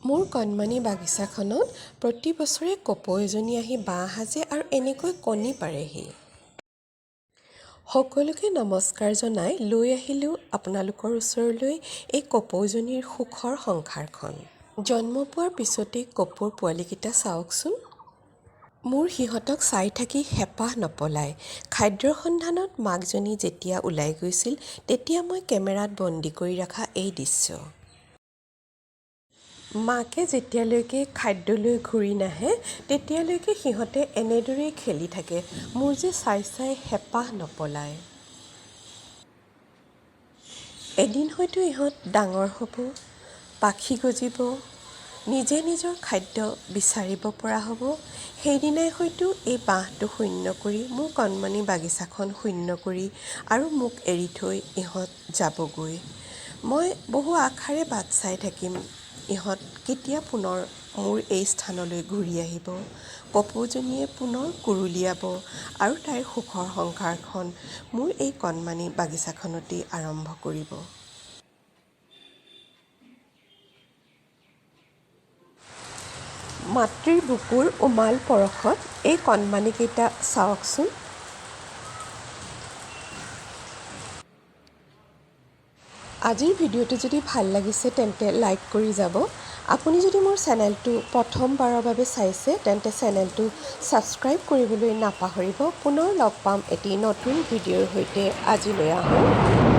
মোৰ কণমানি বাগিচাখনত প্ৰতি বছৰে কপৌ এজনী আহি বাঁহ সাজে আৰু এনেকৈ কণী পাৰেহি। সকলোকে নমস্কাৰ জনাই লৈ আহিলোঁ আপোনালোকৰ ওচৰলৈ এই কপৌজনীৰ সুখৰ সংসাৰখন। জন্ম পোৱাৰ পিছতেই কপৌৰ পোৱালীকেইটা চাওকচোন। মোৰ সিহঁতক চাই থাকি হেঁপাহ নপলায়। খাদ্যৰ সন্ধানত মাকজনী যেতিয়া ওলাই গৈছিল তেতিয়া মই কেমেৰাত বন্দী কৰি ৰখা এই দৃশ্য। মাকে যেতিয়ালৈকে খাদ্যলৈ ঘূৰি নাহে তেতিয়ালৈকে সিহঁতে এনেদৰেই খেলি থাকে। মোৰ যে চাই চাই হেঁপাহ নপলায়। এদিন হয়তো ইহঁত ডাঙৰ হ'ব, পাখি গজিব, নিজে নিজৰ খাদ্য বিচাৰিব পৰা হ'ব। সেইদিনাই হয়তো এই বাঁহটো শূন্য কৰি মোৰ কণমানি বাগিচাখন শূন্য কৰি আৰু মোক এৰি থৈ ইহঁত যাবগৈ। মই বহু আশাৰে বাট চাই থাকিম ইহঁত কেতিয়া পুনৰ মোৰ এই স্থানলৈ ঘূৰি আহিব, কপৌজনীয়ে পুনৰ কুৰুলিয়াব আৰু তাইৰ সুখৰ সংসাৰখন মোৰ এই কণমানি বাগিচাখনতেই আৰম্ভ কৰিব। মাতৃৰ বুকুৰ উমাল পৰশত এই কণমানিকেইটা চাওকচোন। আজিৰ ভিডিঅ'টো যদি ভাল লাগিছে তেন্তে লাইক কৰি যাব। আপুনি যদি মোৰ চেনেলটো প্ৰথমবাৰৰ বাবে চাইছে তেন্তে চেনেলটো ছাবস্ক্ৰাইব কৰিবলৈ নাপাহৰিব। পুনৰ লগ পাম এটি নতুন ভিডিঅ'ৰ সৈতে। আজিলৈ আহোঁ।